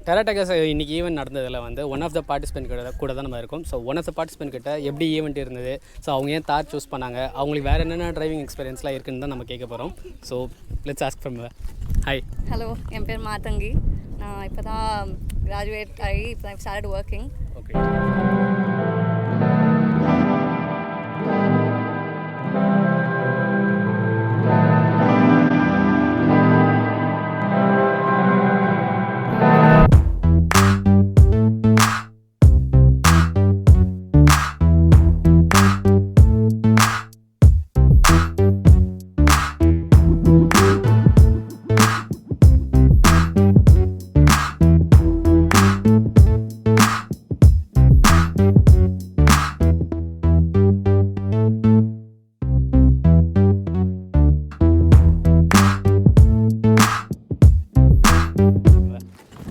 டெரா tigers இன்றைக்கி event நடந்ததில் வந்து one of the participant கூட தான் நம்ம இருக்கும். So one of the participant கிட்ட எப்படி ஈவெண்ட் இருந்தது, ஸோ அவங்க ஏன் தார் சூஸ் பண்ணாங்க, அவங்களுக்கு வேறு என்னென்ன டிரைவிங் எக்ஸ்பீரியன்ஸ்லாம் இருக்குன்னு தான் நம்ம கேட்க போகிறோம். So let's ask from hi. Hello, என் பேர் மாதங்கி. நான் இப்போ தான் கிராஜுவேட் ஆகி இப்போ தான் start working. Okay.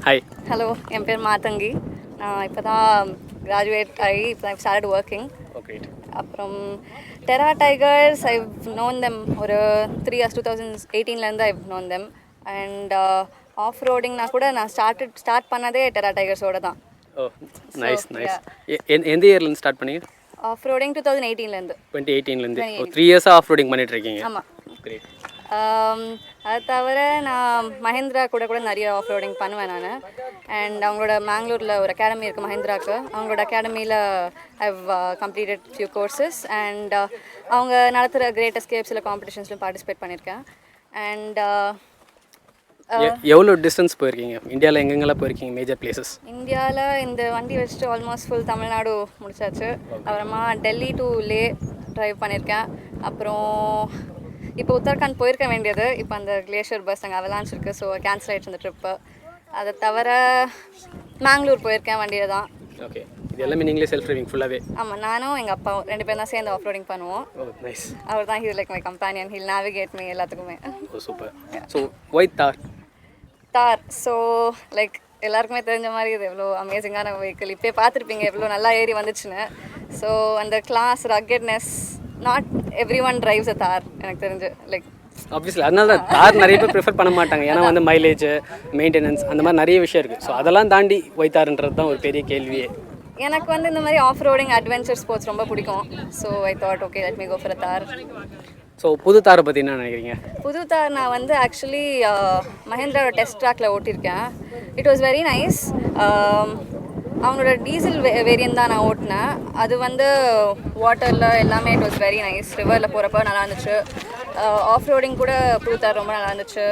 Hi. Hello, என் பேர் மாதங்கி. நான் இப்போ தான் கிராஜுவேட் ஆகி இப்போ தான் ஸ்டார்ட் ஒர்க்கிங். ஓகே. அப்புறம் Terra Tigers I've known them ஒரு 3 years 2018 I've known them. And off ரோடிங்னா கூட நான் ஸ்டார்ட் பண்ணதே டெரா டைகர்ஸோட தான். Oh nice nice. எந்த இயர்லேருந்து ஸ்டார்ட் பண்ணீங்க? ஆஃப் ரோடிங் 2018 2018 3 இயர்ஸாக ஆஃப் ரோடிங் பண்ணிகிட்ருக்கீங்க. ஆமாம். கிரேட். அது தவிர நான் மஹிந்திரா கூட நிறைய ஆஃப் ரோடிங் பண்ணுவேன் நான். அண்ட் அவங்களோட மேங்களூரில் ஒரு அகாடமி இருக்குது மஹிந்திராவுக்கு. அவங்களோட அகாடமியில் I've completed few courses. And அவங்க நடத்துகிற கிரேட் எஸ்கேப்ஸில் காம்படிஷன்ஸ்லையும் பார்ட்டிசிபேட் பண்ணியிருக்கேன். அண்ட் எவ்வளோ டிஸ்டன்ஸ் போயிருக்கீங்க இந்தியாவில்? எங்கெங்கெல்லாம் போயிருக்கீங்க மேஜர் பிளேசஸ்? இந்தியாவில் இந்த வண்டி வச்சுட்டு ஆல்மோஸ்ட் ஃபுல் தமிழ்நாடு முடிச்சாச்சு. அப்புறமா டெல்லி டு லே ட்ரைவ் பண்ணியிருக்கேன். அப்புறம் இப்போ உத்தரகாண்ட் போயிருக்க வேண்டியது, இப்போ அந்த கிளேஷியர் பஸ் அங்கே அவலான்ஸ் இருக்குது, ஸோ கேன்சல் ஆகிடுச்சு அந்த ட்ரிப்பு. அதை தவிர மேங்களூர் போயிருக்கேன் வண்டியில் தான். ஓகே. இது எல்லாமே நீங்களே செல்ஃப் ட்ரைவிங் ஃபுல்லாகவே? ஆமாம், நானும் எங்கள் அப்பாவும் 2 பேரும் தான் சேர்ந்து ஆஃப் ரோடிங் பண்ணுவோம். ஓ நைஸ். அவர் தான் he's like my companion. He'll navigate me எல்லாத்துக்குமே. Oh super. ஸோ ஒய் தார்? தார் ஸோ லைக் எல்லாருக்குமே தெரிஞ்ச மாதிரி இது எவ்வளோ அமேசிங்கான வெஹிக்கிள். இப்போ பார்த்துருப்பீங்க எவ்வளோ நல்லா ஏறி வந்துச்சுன்னு. ஸோ அந்த class ruggedness not everyone drives a Thar எனக்கு தெரிஞ்சு. லைக் ஆப்வியஸ்லி அதனால தான் தார் நிறைய பேர் ப்ரிஃபர் பண்ண மாட்டாங்க. ஏன்னா வந்து மைலேஜ், மெயின்டெனன்ஸ் அந்த மாதிரி நிறைய விஷயம் இருக்குது. ஸோ அதெல்லாம் தாண்டி ஒய் தார்ன்றது தான் ஒரு பெரிய கேள்வியே. எனக்கு வந்து இந்த மாதிரி ஆஃப் ரோடிங் அட்வென்ச்சர் ஸ்போர்ட்ஸ் ரொம்ப பிடிக்கும். So I thought okay let me go for a Thar. So புது தாரை பற்றி என்ன நினைக்கிறீங்க? புது தார் நான் வந்து ஆக்சுவலி மஹிந்திராவோட டெஸ்ட் ட்ராக்கில் ஓட்டியிருக்கேன். It was very nice. அவங்களோட டீசல் வேரியன்ட் தான் நான் ஓட்டினேன். அது வந்து வாட்டரில் எல்லாமே இட் வாஸ் வெரி நைஸ். ரிவரில் போகிறப்ப நல்லா இருந்துச்சு. ஆஃப் ரோடிங் கூட புது தார் ரொம்ப நல்லா இருந்துச்சு.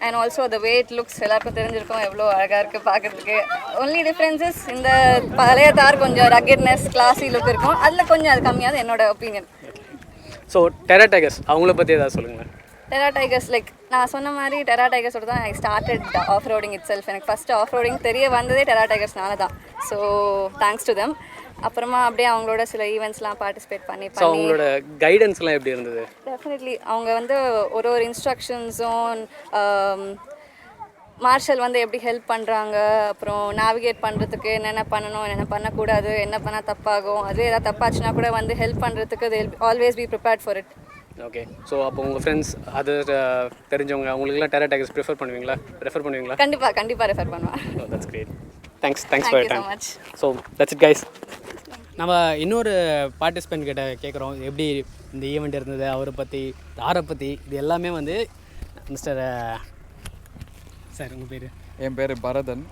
And also the way it looks எல்லாருக்கும் தெரிஞ்சிருக்கும் எவ்வளோ அழகாக இருக்குது பார்க்குறதுக்கு. ஒன்லி டிஃப்ரென்சஸ் இந்த பழைய தார் கொஞ்சம் ரக்கெட்னஸ் கிளாஸி லுக் இருக்கும், அதில் கொஞ்சம் அது கம்மியாக என்னோட ஒப்பீனியன். ஸோ டெரா டைகர்ஸ் அவங்கள பற்றி ஏதாவது சொல்லுங்கள். டெரா டைகர்ஸ் லைக் நான் சொன்ன மாதிரி டெரா டைகர்ஸோட தான் I started off roading it self. எனக்கு ஃபஸ்ட்டு ஆஃப் ரோடிங் தெரிய வந்ததே டெரா டைகர்ஸ்னால தான். So thanks to them. அப்புறமா அப்படியே அவங்களோட சில ஈவெண்ட்ஸ்லாம் பார்ட்டிசிபேட் பண்ணி அவங்களோட கைடன்ஸ்லாம் எப்படி இருந்தது? டெஃபினெட்லி அவங்க வந்து ஒரு இன்ஸ்ட்ரக்ஷன்ஸும் மார்ஷல் வந்து எப்படி ஹெல்ப் பண்ணுறாங்க, அப்புறம் நேவிகேட் பண்ணுறதுக்கு என்னென்ன பண்ணணும், என்னென்ன பண்ணக்கூடாது, என்ன பண்ணால் தப்பாகும், அது ஏதாவது தப்பாச்சுன்னா கூட வந்து ஹெல்ப் பண்ணுறதுக்கு they always be prepared for it. Okay. So அப்போ உங்கள் ஃப்ரெண்ட்ஸ் அது தெரிஞ்சவங்க அவங்களுக்குலாம் டெரா டைகர்ஸ் ரெஃபர் பண்ணுவீங்களா? கண்டிப்பாக ரெஃபர் பண்ணுவேன். That's great. Thanks for your time. So that's it guys. நம்ம இன்னொரு பார்ட்டிசிபென்ட் கிட்ட கேட்குறோம் எப்படி இந்த ஈவெண்ட் இருந்தது, அவரை பற்றி, தாரை பற்றி. இது எல்லாமே வந்து மிஸ்டர் சார் உங்கள் பேர்? என் பேர் பரதன்.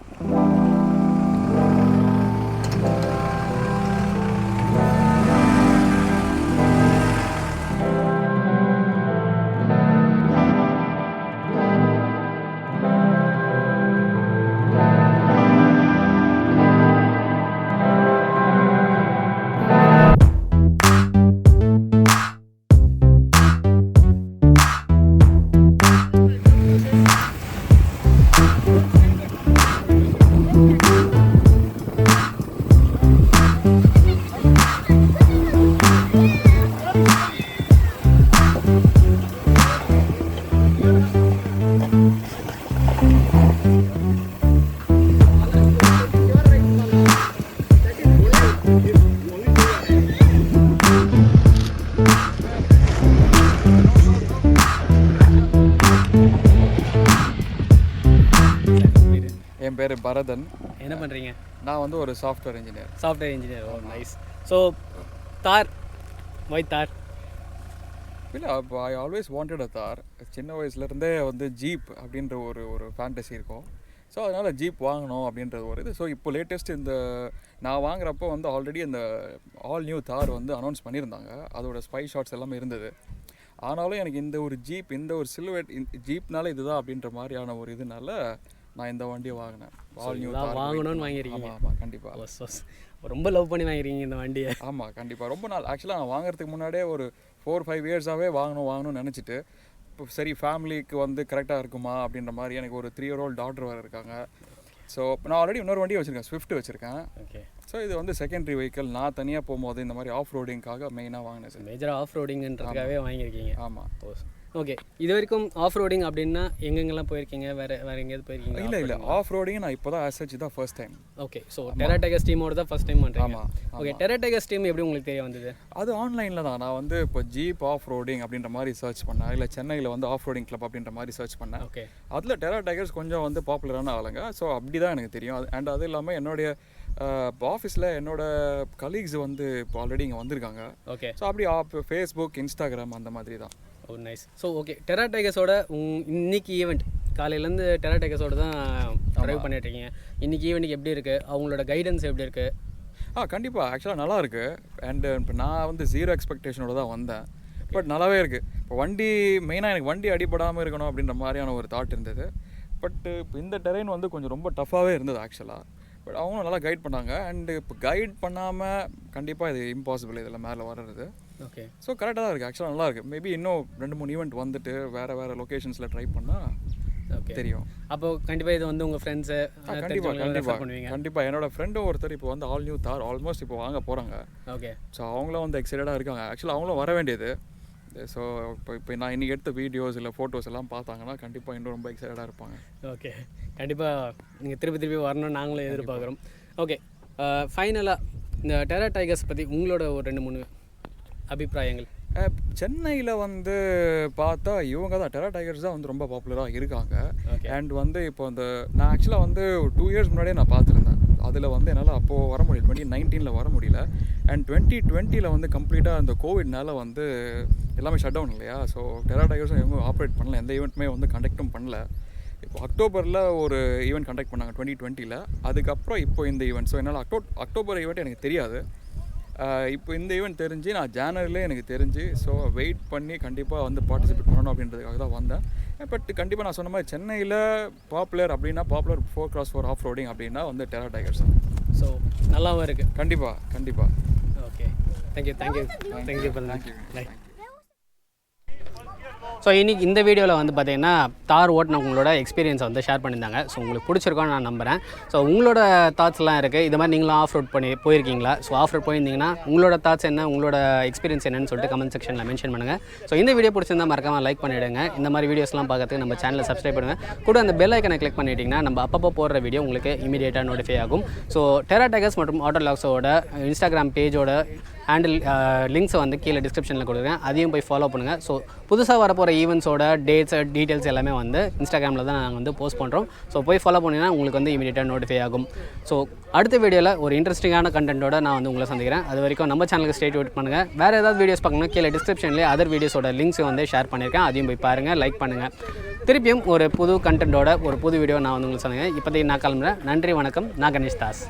பேர் பரதன். என்ன பண்ணுறீங்க? நான் வந்து ஒரு சாஃப்ட்வேர் இன்ஜினியர். Software engineer. ஓ நைஸ். ஸோ தார், வை தார்? இல்லை, ஐ ஆல்வேஸ் வாண்டட் அ தார். சின்ன வயசுலேருந்தே வந்து ஜீப் அப்படின்ற ஒரு ஃபேண்டசி இருக்கும். ஸோ அதனால் ஜீப் வாங்கணும் அப்படின்றது ஒரு இது. ஸோ இப்போ லேட்டஸ்ட் இந்த நான் வாங்குறப்போ வந்து ஆல்ரெடி இந்த ஆல் நியூ தார் வந்து அனௌன்ஸ் பண்ணியிருந்தாங்க. அதோட ஸ்பை ஷாட்ஸ் எல்லாமே இருந்தது. ஆனாலும் எனக்கு இந்த ஒரு ஜீப், இந்த ஒரு சிலுவேட் ஜீப்னால இதுதான் அப்படின்ற மாதிரியான ஒரு இதுனால நான் இந்த வண்டியை வாங்கினேன். ஆல் நியூ தார் வாங்கணும்னு வாங்கியிருக்கீங்க? ஆமாம், கண்டிப்பாக. ரொம்ப லவ் பண்ணி வாங்கிருக்கீங்க இந்த வண்டியை? ஆமாம், கண்டிப்பாக. ரொம்ப நாள் ஆக்சுவலாக நான் வாங்குறதுக்கு முன்னாடியே ஒரு 4-5 இயர்ஸாகவே வாங்கணும்னு நினச்சிட்டு, இப்போ சரி ஃபேமிலிக்கு வந்து கரெக்டாக இருக்குமா அப்படின்ற மாதிரி. எனக்கு ஒரு 3-year-old டாட்டர் வேறு இருக்காங்க. ஸோ நான் ஆல்ரெடி இன்னொரு வண்டி வச்சுருக்கேன், ஸ்விஃப்ட் வச்சுருக்கேன். ஓகே. ஸோ இது வந்து செகண்டரி வெஹிக்கிள். நான் தனியாக போகும்போது இந்த மாதிரி ஆஃப் ரோடிங்காக மெயினாக வாங்கினேன் சார். மேஜராக ஆஃப் ரோடிங்கிறதுக்காகவே வாங்கியிருக்கீங்க? ஆமாம். ஓகே. இது வரைக்கும் ஆஃப் ரோடிங் அப்படின்னா எங்கெங்கெல்லாம் போயிருக்கீங்க? வேறு எங்கேயாவது போயிருக்கீங்க? இல்லை, ஆஃப் ரோடிங் நான் இப்போ தான் ஆசச் தான் ஃபர்ஸ்ட் டைம். ஓகே. ஸோ டெரா டைகர்ஸ் டீமோட தான் ஃபர்ஸ்ட் டைம் பண்ணுறேன். ஆமாம். ஓகே. டெரா டைகர்ஸ் டீம் எப்படி உங்களுக்கு தெரிய வந்தது? அது ஆன்லைனில் தான். நான் வந்து இப்போ ஜீப் ஆஃப் ரோடிங் அப்படின்ற மாதிரி சர்ச் பண்ணேன். இல்லை சென்னையில் வந்து ஆஃப் ரோடிங் கிளப் அப்படின்ற மாதிரி சர்ச் பண்ணேன். ஓகே. அதில் டெரா டைகர்ஸ் கொஞ்சம் வந்து பாப்புலரான ஆளுங்க. ஸோ அப்படி தான் எனக்கு தெரியும். அண்ட் அது இல்லாமல் என்னுடைய ஆஃபீஸில் என்னோட கலீக்ஸ் வந்து இப்போ ஆல்ரெடி இங்கே வந்திருக்காங்க. ஓகே. ஸோ அப்படி ஃபேஸ்புக், இன்ஸ்டாகிராம் அந்த மாதிரி தான். Oh nice. ஸோ ஓகே, டெரா டைகர்ஸோட இன்னைக்கு ஈவெண்ட் காலையிலேருந்து டெரா டைகர்ஸோட தான் ட்ரைவ் பண்ணிட்டுருக்கீங்க. இன்றைக்கி ஈவெண்ட்டுக்கு எப்படி இருக்குது? அவங்களோட கைடன்ஸ் எப்படி இருக்குது? கண்டிப்பாக ஆக்சுவலாக நல்லா இருக்குது. அண்டு இப்போ நான் வந்து 0 எக்ஸ்பெக்டேஷனோட தான் வந்தேன். பட் நல்லாவே இருக்குது. இப்போ வண்டி மெயினாக எனக்கு வண்டி அடிபடாமல் இருக்கணும் அப்படின்ற மாதிரியான ஒரு தாட் இருந்தது. பட்டு இப்போ இந்த டெரெயின் வந்து கொஞ்சம் ரொம்ப டஃப்பாகவே இருந்தது ஆக்சுவலாக. பட் அவங்களும் நல்லா கைட் பண்ணாங்க. அண்டு இப்போ கைட் பண்ணாமல் கண்டிப்பாக இது இம்பாசிபிள் இதில் மேலே வர்றது. ஓகே. ஸோ கரெக்டாக தான் இருக்குது. ஆக்சுவலாக நல்லா இருக்குது. மேபி இன்னும் 2-3 ஈவெண்ட் வந்துட்டு வேறு லொக்கேஷன்ஸில் ட்ரை பண்ணால் தெரியும். அப்போ கண்டிப்பாக இது வந்து உங்கள் ஃப்ரெண்ட்ஸு கண்டிப்பாக என்னோடய ஃப்ரெண்டும் ஒருத்தர் இப்போ வந்து ஆல் நியூ தார் ஆல்மோஸ்ட் இப்போ வாங்க போகிறாங்க. ஓகே. ஸோ அவங்களும் வந்து எக்ஸைட்டடாக இருக்காங்க. ஆக்சுவலாக அவங்களும் வர வேண்டியது. ஸோ இப்போ நான் இன்றைக்கி எடுத்த வீடியோஸ் இல்லை ஃபோட்டோஸ் எல்லாம் பார்த்தாங்கன்னா கண்டிப்பாக இன்னும் ரொம்ப எக்ஸைட்டடாக இருப்பாங்க. ஓகே. கண்டிப்பாக நீங்கள் திருப்பி வரணும்னு நாங்களும் எதிர்பார்க்குறோம். ஓகே. ஃபைனலாக இந்த டெரா டைகர்ஸ் பற்றி உங்களோட ஒரு 2-3 அபிப்பிராயங்கள். சென்னையில் வந்து பார்த்தா இவங்க தான் டெரா டைகர்ஸ் தான் வந்து ரொம்ப பாப்புலராக இருக்காங்க. அண்ட் வந்து இப்போ அந்த நான் ஆக்சுவலாக வந்து 2 இயர்ஸ் முன்னாடியே நான் பார்த்துருந்தேன். அதில் வந்து என்னால் அப்போது வர முடியல, 2019 வர முடியல. அண்ட் 2020 வந்து கம்ப்ளீட்டாக அந்த கோவிட்னால வந்து எல்லாமே ஷட் டவுன் இல்லையா. ஸோ டெரா டைகர்ஸும் எதுவும் ஆப்ரேட் பண்ணல, எந்த ஈவெண்ட்டுமே வந்து கண்டக்டும் பண்ணல. இப்போ அக்டோபரில் ஒரு ஈவெண்ட் கண்டக்ட் பண்ணாங்க 2020. அதுக்கப்புறம் இப்போ இந்த ஈவெண்ட். ஸோ என்னால் அக்டோபர் ஈவெண்ட் எனக்கு தெரியாது. இப்போ இந்த ஈவெண்ட் தெரிஞ்சு நான் ஜனவரிலே எனக்கு தெரிஞ்சு. ஸோ வெயிட் பண்ணி கண்டிப்பாக வந்து பார்ட்டிசிபேட் பண்ணணும் அப்படின்றதுக்காக தான் வந்தேன். பட் கண்டிப்பாக நான் சொன்ன மாதிரி சென்னையில் பாப்புலர் 4x4 ஆஃப் ரோடிங் அப்படின்னா வந்து டெரா டைகர்ஸ். ஸோ நல்லாவும் இருக்குது. கண்டிப்பாக. ஓகே. Thank you bye. ஸோ இன்றைக்கி இந்த வீடியோவில் வந்து பார்த்தீங்கன்னா தார் ஓட்டினவங்களோட எக்ஸ்பீரியன்ஸை வந்து ஷேர் பண்ணியிருந்தாங்க. ஸோ உங்களுக்கு பிடிச்சிருக்கோன்னு நான் நம்புகிறேன். ஸோ உங்களோட தாட்ஸ்லாம் இருக்குது. இது மாதிரி நீங்களும் ஆஃப் ரோட் போயிருக்கீங்களா? ஸோ ஆஃப் ரோட் போயிருந்தீங்கன்னா உங்களோட தாட்ஸ் என்ன, உங்களோட எக்ஸ்பீரியன்ஸ் என்னன்னு சொல்லிட்டு கமெண்ட் செக்ஷனில் மென்ஷன் பண்ணுங்கள். ஸோ இந்த வீடியோ பிடிச்சிருந்தா மறக்காமல் லைக் பண்ணிவிடுங்க. இந்த மாதிரி வீடியோஸ்லாம் பார்க்கறதுக்கு நம்ம சேனலை சப்ஸ்கிரைப் பண்ணுங்கள். கூட அந்த பெல் ஐக்கனை கிளிக் பண்ணிட்டீங்கன்னா நம்ம அப்பப்போ போடுற வீடியோ உங்களுக்கு இமீடியட்டாக நோட்டிஃபை ஆகும். ஸோ டெரா டைகர்ஸ் மற்றும் ஆட்டோ லாக்ஸோட இன்ஸ்டாகிராம் பேஜோட ஹேண்டில் லிங்க்ஸை வந்து கீழே டிஸ்கிரிப்ஷனில் கொடுக்குறேன். அதையும் போய் ஃபாலோ பண்ணுங்கள். ஸோ புதுசாக வரப்போகிற ஈவெண்ட்ஸோட டேட்ஸ் டீட்டெயில்ஸ் எல்லாமே வந்து இன்ஸ்டாகிராமில் தான் நாங்கள் வந்து போஸ்ட் பண்ணுறோம். ஸோ போய் ஃபாலோ பண்ணிங்கன்னா உங்களுக்கு வந்து இமீடியட்டாக நோட்டிஃபை ஆகும். ஸோ அடுத்த வீடியோவில் ஒரு இன்ட்ரெஸ்டிங்கான கண்டென்ட்டோட நான் வந்து உங்களை சந்திக்கிறேன். அது வரைக்கும் நம்ம சேனலுக்கு ஸ்டே டியூன் பண்ணுங்கள். வேறு ஏதாவது வீடியோஸ் பார்க்கணும் கீழே டிஸ்கிரிப்ஷன்லேயே அதர் வீடியோஸோட லிங்க்ஸ் வந்து ஷேர் பண்ணியிருக்கேன். அதையும் போய் பாருங்கள், லைக் பண்ணுங்கள். திருப்பியும் ஒரு புது கண்டென்ட்டோட ஒரு புது வீடியோ நான் வந்து உங்களுக்கு சந்திக்கிறேன். இப்போதைக்கு நான் கிளம்புறேன். நன்றி, வணக்கம். நான் கணேஷ் தாஸ்.